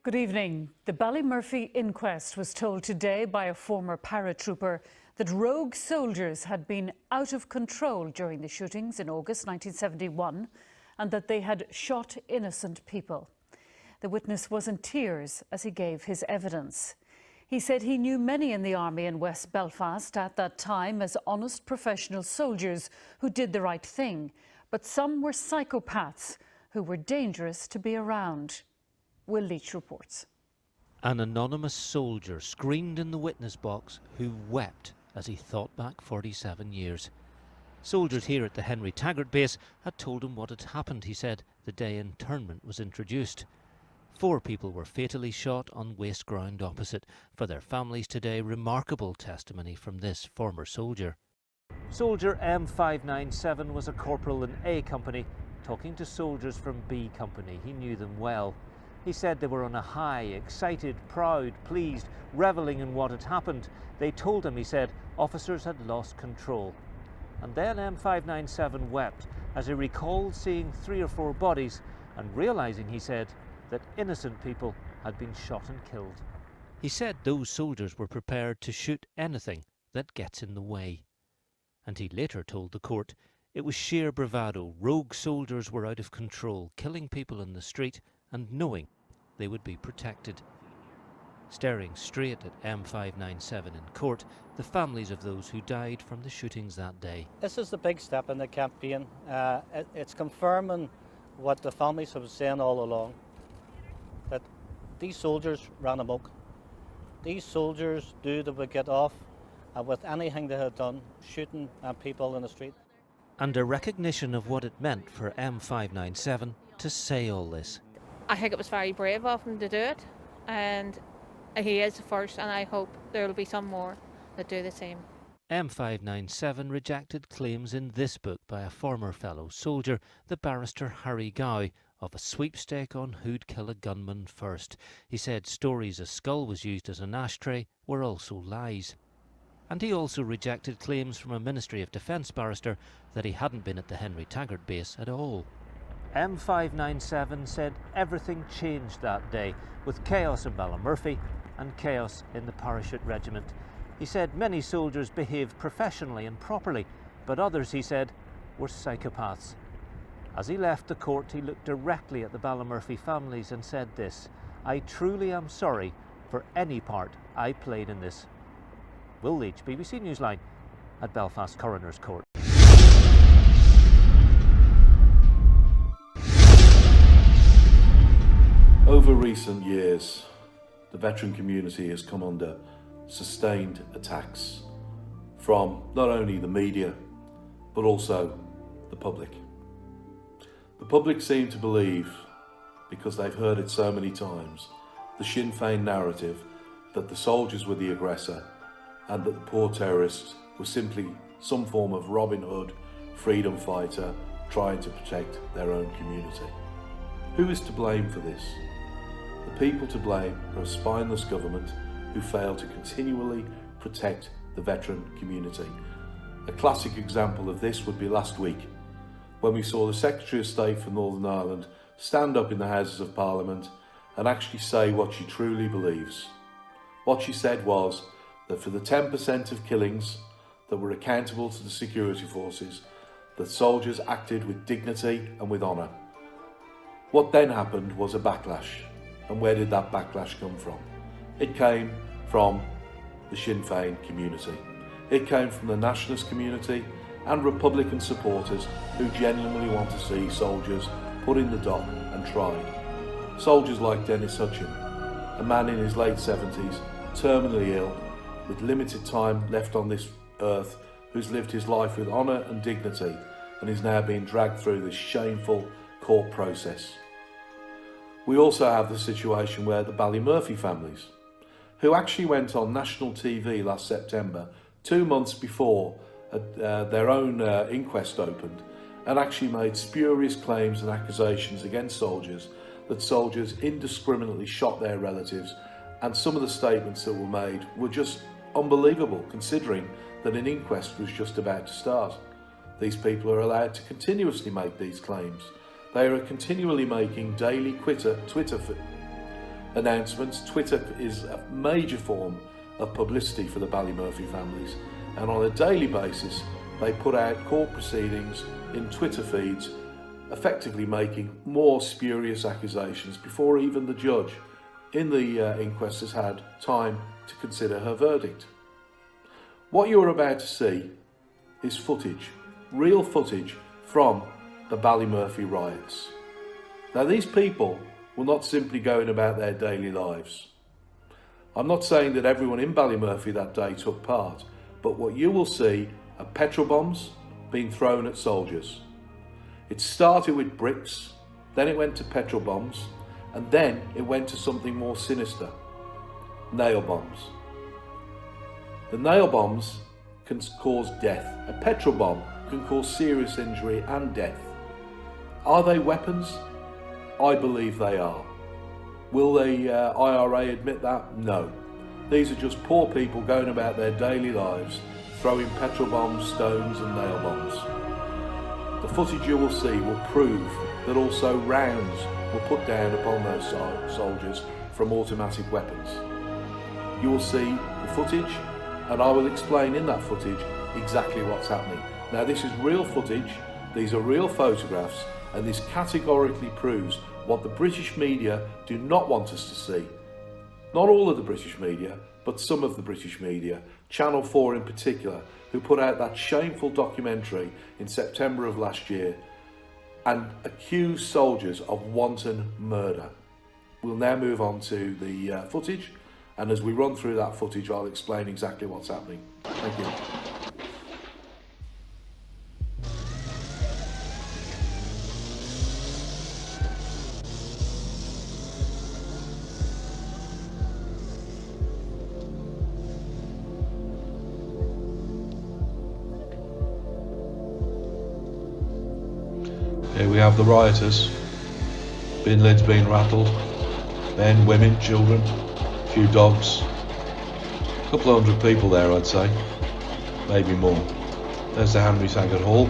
Good evening. The Ballymurphy inquest was told today by a former paratrooper that rogue soldiers had been out of control during the shootings in August 1971 and that they had shot innocent people. The witness was in tears as he gave his evidence. He said he knew many in the army in West Belfast at that time as honest professional soldiers who did the right thing, but some were psychopaths who were dangerous to be around. Will Leach reports. An anonymous soldier screamed in the witness box who wept as he thought back 47 years. Soldiers here at the Henry Taggart base had told him what had happened, he said, the day internment was introduced. 4 people were fatally shot on waste ground opposite. For their families today, remarkable testimony from this former soldier. Soldier M597 was a corporal in A Company, talking to soldiers from B Company. He knew them well. He said they were on a high, excited, proud, pleased, revelling in what had happened. They told him, he said, officers had lost control. And then M597 wept as he recalled seeing 3 or 4 bodies and realising, he said, that innocent people had been shot and killed. He said those soldiers were prepared to shoot anything that gets in the way. And he later told the court it was sheer bravado. Rogue soldiers were out of control, killing people in the street and knowing they would be protected. Staring straight at M597 in court, the families of those who died from the shootings that day. This is the big step in the campaign. It's confirming what the families have been saying all along, that these soldiers ran amok. These soldiers knew they would get off with anything they had done, shooting people in the street. And a recognition of what it meant for M597 to say all this. I think it was very brave of him to do it, and he is the first, and I hope there will be some more that do the same. M597 rejected claims in this book by a former fellow soldier, the barrister Harry Gow, of a sweepstake on who'd kill a gunman first. He said stories a skull was used as an ashtray were also lies. And he also rejected claims from a Ministry of Defence barrister that he hadn't been at the Henry Taggart base at all. M597 said everything changed that day, with chaos in Ballymurphy and chaos in the Parachute Regiment. He said many soldiers behaved professionally and properly, but others, he said, were psychopaths. As he left the court, he looked directly at the Ballymurphy families and said this: "I truly am sorry for any part I played in this." Will Leach, BBC Newsline, at Belfast Coroner's Court. Over recent years, the veteran community has come under sustained attacks from not only the media, but also the public. The public seem to believe, because they've heard it so many times, the Sinn Féin narrative that the soldiers were the aggressor and that the poor terrorists were simply some form of Robin Hood freedom fighter trying to protect their own community. Who is to blame for this? The people to blame are a spineless government who fail to continually protect the veteran community. A classic example of this would be last week, when we saw the Secretary of State for Northern Ireland stand up in the Houses of Parliament and actually say what she truly believes. What she said was that for the 10% of killings that were accountable to the security forces, that soldiers acted with dignity and with honour. What then happened was a backlash. And where did that backlash come from? It came from the Sinn Féin community. It came from the nationalist community and Republican supporters who genuinely want to see soldiers put in the dock and tried. Soldiers like Dennis Hutchin, a man in his late 70s, terminally ill, with limited time left on this earth, who's lived his life with honour and dignity and is now being dragged through this shameful court process. We also have the situation where the Ballymurphy families, who actually went on national TV last September, 2 months before their own inquest opened, and actually made spurious claims and accusations against soldiers, that soldiers indiscriminately shot their relatives, and some of the statements that were made were just unbelievable, considering that an inquest was just about to start. These people are allowed to continuously make these claims. They are continually making daily Twitter announcements. Twitter is a major form of publicity for the Ballymurphy families, and on a daily basis they put out court proceedings in Twitter feeds, effectively making more spurious accusations before even the judge in the inquest has had time to consider her verdict. What you're about to see is footage, real footage from the Ballymurphy riots. Now, these people were not simply going about their daily lives. I'm not saying that everyone in Ballymurphy that day took part, but what you will see are petrol bombs being thrown at soldiers. It started with bricks, then it went to petrol bombs, and then it went to something more sinister, nail bombs. The nail bombs can cause death. A petrol bomb can cause serious injury and death. Are they weapons? I believe they are. Will the IRA admit that? No. These are just poor people going about their daily lives, throwing petrol bombs, stones and nail bombs. The footage you will see will prove that also rounds were put down upon those soldiers from automatic weapons. You will see the footage, and I will explain in that footage exactly what's happening. Now, this is real footage, these are real photographs, and this categorically proves what the British media do not want us to see. Not all of the British media, but some of the British media, Channel 4 in particular, who put out that shameful documentary in September of last year and accused soldiers of wanton murder. We'll now move on to the footage, and as we run through that footage, I'll explain exactly what's happening. Thank you. Here we have the rioters, bin lids being rattled, men, women, children, a few dogs, a couple of hundred people there I'd say, maybe more. There's the Henry Taggart Hall.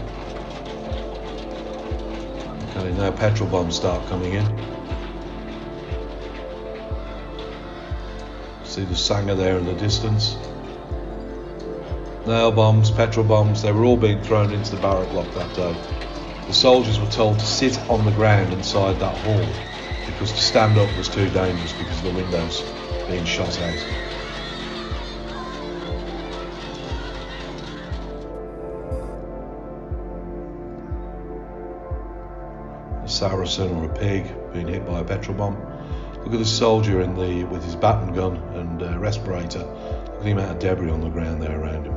Okay, now petrol bombs start coming in. See the Sanger there in the distance. Nail bombs, petrol bombs, they were all being thrown into the barrack block that day. The soldiers were told to sit on the ground inside that hall because to stand up was too dangerous because of the windows being shot out. A Saracen or a pig being hit by a petrol bomb. Look at the soldier with his baton gun and respirator. Look at the amount of debris on the ground there around him.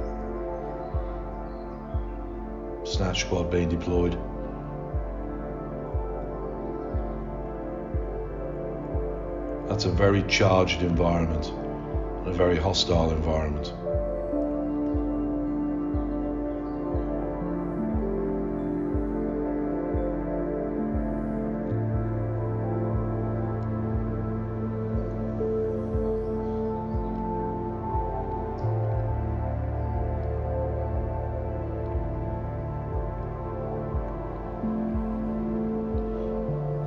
Snatch squad being deployed. That's a very charged environment and a very hostile environment.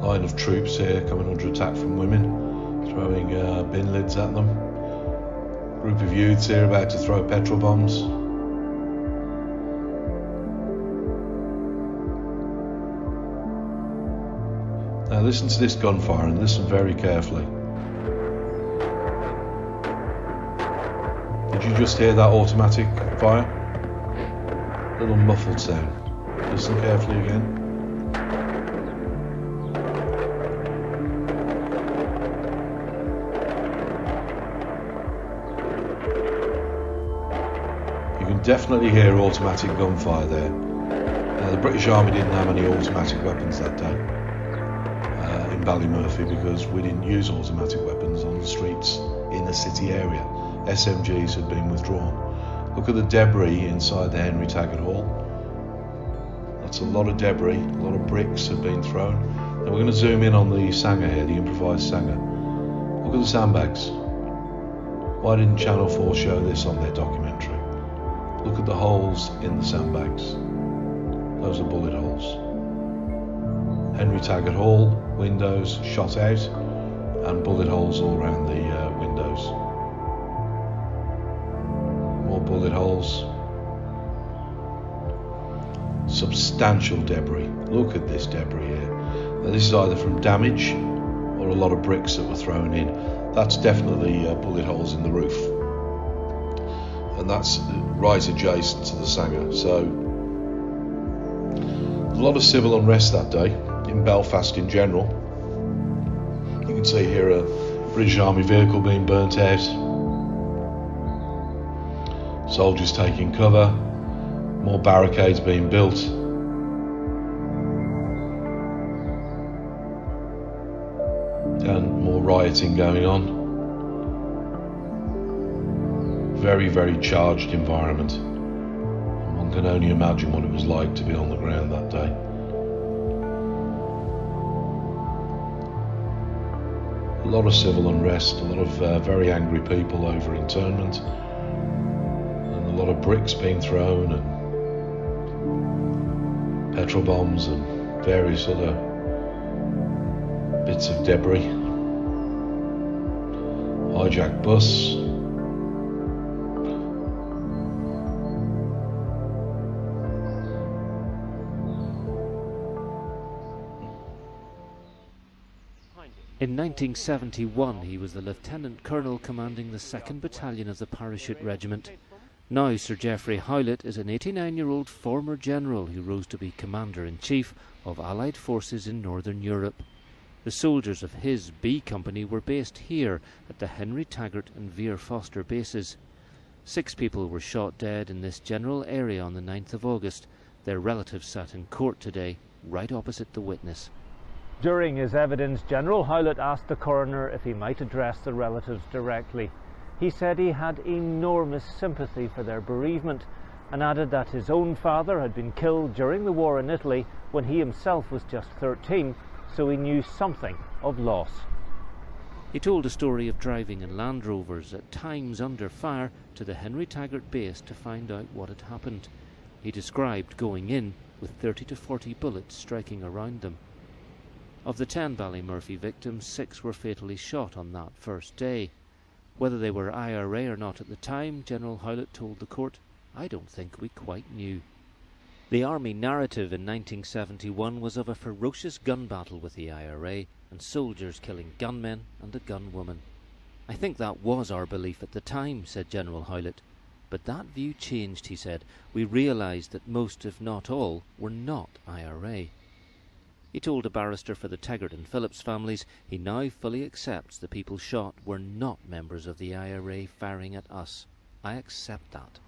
Line of troops here coming under attack from women, throwing bin lids at them. Group of youths here about to throw petrol bombs. Now listen to this gunfire and listen very carefully. Did you just hear that automatic fire? Little muffled sound. Listen carefully again. Definitely hear automatic gunfire there. Now, the British Army didn't have any automatic weapons that day in Ballymurphy because we didn't use automatic weapons on the streets in the city area. SMGs had been withdrawn. Look at the debris inside the Henry Taggart Hall. That's a lot of debris, a lot of bricks have been thrown. Now we're going to zoom in on the Sanger here, the improvised Sanger. Look at the sandbags. Why didn't Channel 4 show this on their documentary? Look at the holes in the sandbags. Those are bullet holes. Henry Taggart Hall, windows shot out, and bullet holes all around the windows. More bullet holes. Substantial debris. Look at this debris here. Now, this is either from damage or a lot of bricks that were thrown in. That's definitely bullet holes in the roof, and that's right adjacent to the Sanger. So a lot of civil unrest that day in Belfast in general. You can see here a British Army vehicle being burnt out, soldiers taking cover, more barricades being built. And more rioting going on. Very, very charged environment. One can only imagine what it was like to be on the ground that day. A lot of civil unrest, a lot of very angry people over internment, and a lot of bricks being thrown, and petrol bombs and various other bits of debris. Hijacked bus. In 1971, he was the Lieutenant Colonel commanding the 2nd Battalion of the Parachute Regiment. Now Sir Geoffrey Howlett is an 89-year-old former general who rose to be Commander-in-Chief of Allied forces in Northern Europe. The soldiers of his B Company were based here at the Henry Taggart and Vere Foster bases. 6 people were shot dead in this general area on the 9th of August. Their relatives sat in court today, right opposite the witness. During his evidence, General Howlett asked the coroner if he might address the relatives directly. He said he had enormous sympathy for their bereavement and added that his own father had been killed during the war in Italy when he himself was just 13, so he knew something of loss. He told a story of driving in Land Rovers at times under fire to the Henry Taggart base to find out what had happened. He described going in with 30 to 40 bullets striking around them. Of the 10 Ballymurphy victims, 6 were fatally shot on that first day. Whether they were IRA or not at the time, General Howlett told the court, "I don't think we quite knew." The Army narrative in 1971 was of a ferocious gun battle with the IRA and soldiers killing gunmen and a gunwoman. "I think that was our belief at the time," said General Howlett. "But that view changed," he said. "We realised that most, if not all, were not IRA." He told a barrister for the Taggart and Phillips families he now fully accepts the people shot were not members of the IRA firing at us. "I accept that."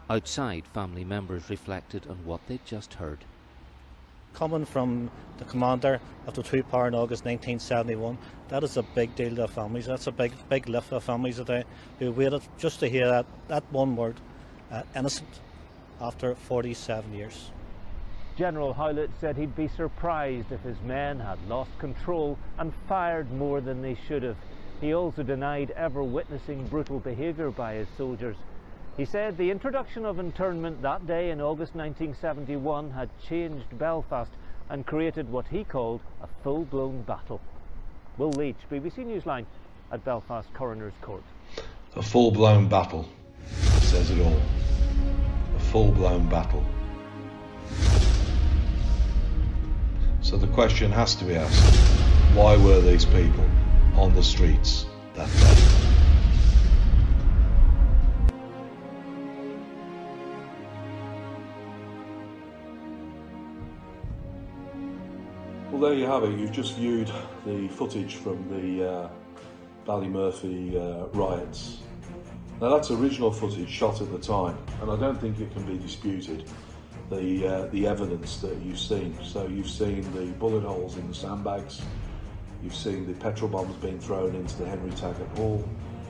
Outside, family members reflected on what they'd just heard. Coming from the commander of the Troop Power in August 1971, that is a big deal to families. That's a big lift for families today who waited just to hear that one word, innocent, after 47 years. General Howlett said he'd be surprised if his men had lost control and fired more than they should have. He also denied ever witnessing brutal behaviour by his soldiers. He said the introduction of internment that day in August 1971 had changed Belfast and created what he called a full-blown battle. Will Leach, BBC Newsline at Belfast Coroner's Court. A full-blown battle says it all. A full-blown battle. So the question has to be asked, why were these people on the streets that day? Well, there you have it. You've just viewed the footage from the Ballymurphy riots. Now, that's original footage shot at the time, and I don't think it can be disputed. The evidence that you've seen. So you've seen the bullet holes in the sandbags, you've seen the petrol bombs being thrown into the Henry Taggart Hall,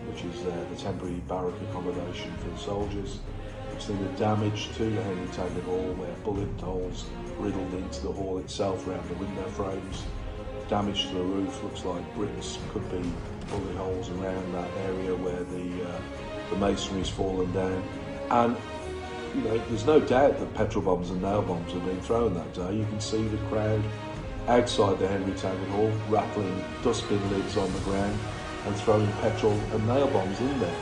which is the temporary barrack accommodation for the soldiers. You've seen the damage to the Henry Taggart Hall, where bullet holes riddled into the hall itself around the window frames. Damage to the roof, looks like bricks, could be bullet holes around that area where the masonry's fallen down. And you know, there's no doubt that petrol bombs and nail bombs have been thrown that day. You can see the crowd outside the Henry Taggart Hall, rattling dustbin lids on the ground and throwing petrol and nail bombs in there.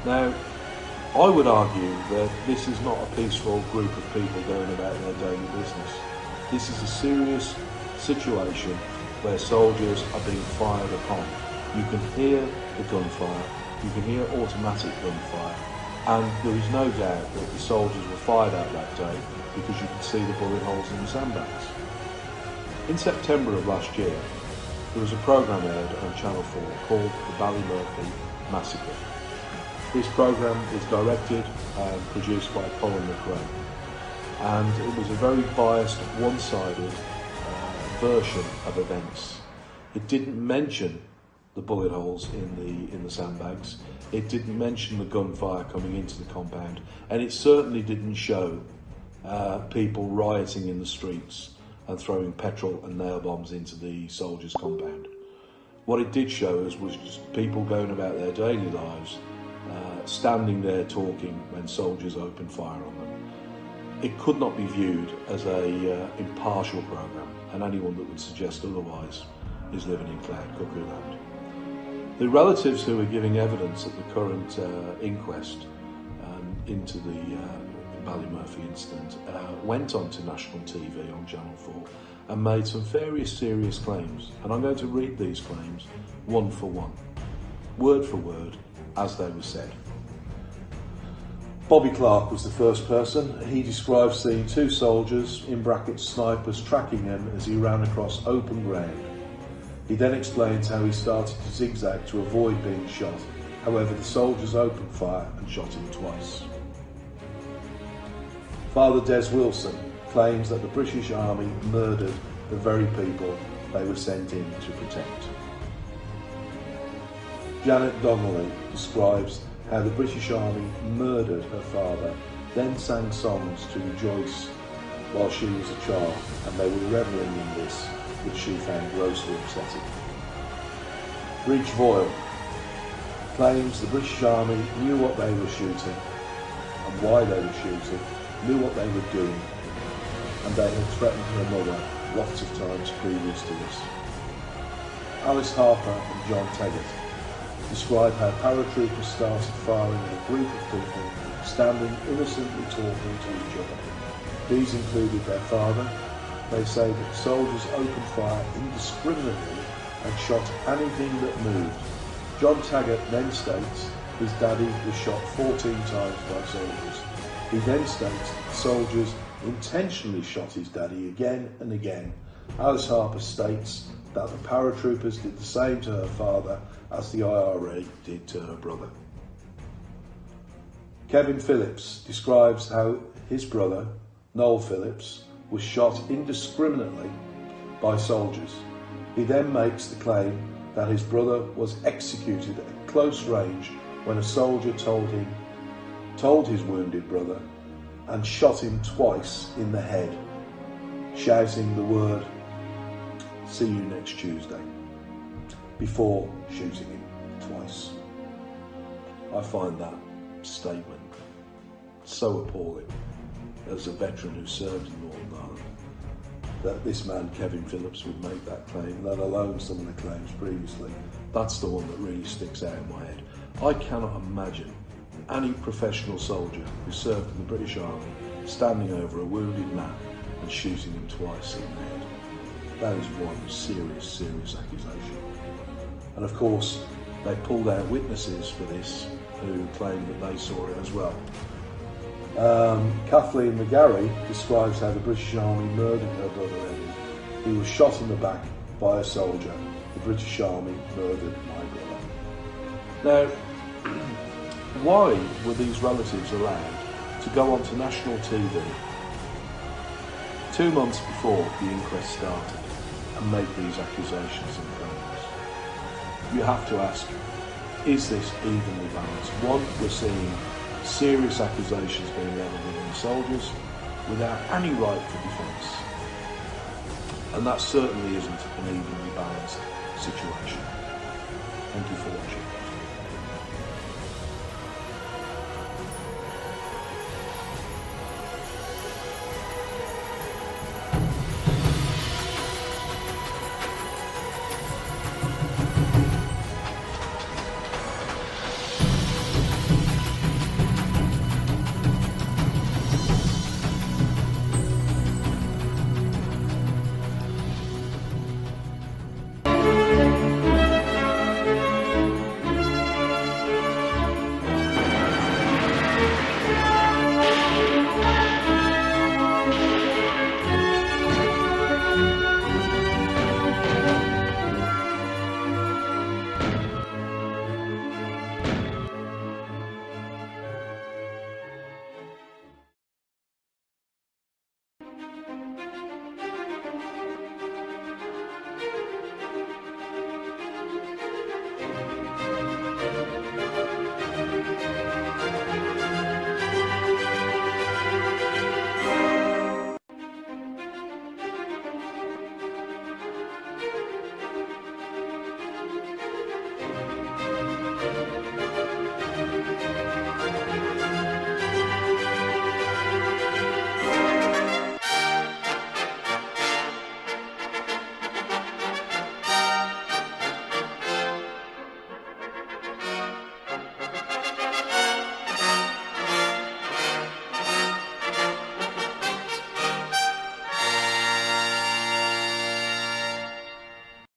Now, I would argue that this is not a peaceful group of people going about their daily business. This is a serious situation where soldiers are being fired upon. You can hear the gunfire, you can hear automatic gunfire, and there is no doubt that the soldiers were fired at that day because you could see the bullet holes in the sandbags. In September of last year, there was a programme aired on Channel 4 called the Ballymurphy Massacre. This programme was directed and produced by Colin McRae, and it was a very biased, one-sided version of events. It didn't mention the bullet holes in the sandbags, it didn't mention the gunfire coming into the compound, and it certainly didn't show people rioting in the streets and throwing petrol and nail bombs into the soldiers' compound. What it did show us was just people going about their daily lives, standing there talking when soldiers opened fire on them. It could not be viewed as a impartial programme, and anyone that would suggest otherwise is living in cloud cuckoo land. The relatives who are giving evidence at the current inquest into the Ballymurphy incident went on to national TV on Channel 4 and made some very serious claims, and I'm going to read these claims one for one, word for word, as they were said. Bobby Clark was the first person. He described seeing two soldiers, in brackets snipers, tracking him as he ran across open ground. He then explains how he started to zigzag to avoid being shot. However, the soldiers opened fire and shot him twice. Father Des Wilson claims that the British Army murdered the very people they were sent in to protect. Janet Donnelly describes how the British Army murdered her father, then sang songs to rejoice while she was a child, and they were revelling in this, which she found grossly upsetting. Breach Voyle claims the British Army knew what they were shooting and why they were shooting, knew what they were doing, and they had threatened her mother lots of times previous to this. Alice Harper and John Taggart describe how paratroopers started firing at a group of people standing innocently talking to each other. These included their father. They say that soldiers opened fire indiscriminately and shot anything that moved. John Taggart then states his daddy was shot 14 times by soldiers. He then states that soldiers intentionally shot his daddy again and again. Alice Harper states that the paratroopers did the same to her father as the IRA did to her brother. Kevin Phillips describes how his brother, Noel Phillips, was shot indiscriminately by soldiers. He then makes the claim that his brother was executed at close range when a soldier told his wounded brother and shot him twice in the head, shouting the word, "See you next Tuesday," before shooting him twice. I find that statement so appalling as a veteran who served in Northern Ireland, that this man Kevin Phillips would make that claim, let alone some of the claims previously. That's the one that really sticks out in my head. I cannot imagine any professional soldier who served in the British Army standing over a wounded man and shooting him twice in the head. That is one serious accusation. And of course, they pulled out witnesses for this who claimed that they saw it as well. Kathleen McGarry describes how the British Army murdered her brother Eddie. He was shot in the back by a soldier. The British Army murdered my brother. Now, why were these relatives allowed to go onto national TV 2 months before the inquest started and make these accusations and claims? You have to ask, is this evenly balanced? One, we're seeing serious accusations being leveled against soldiers without any right for defence. And that certainly isn't an evenly balanced situation. Thank you for watching.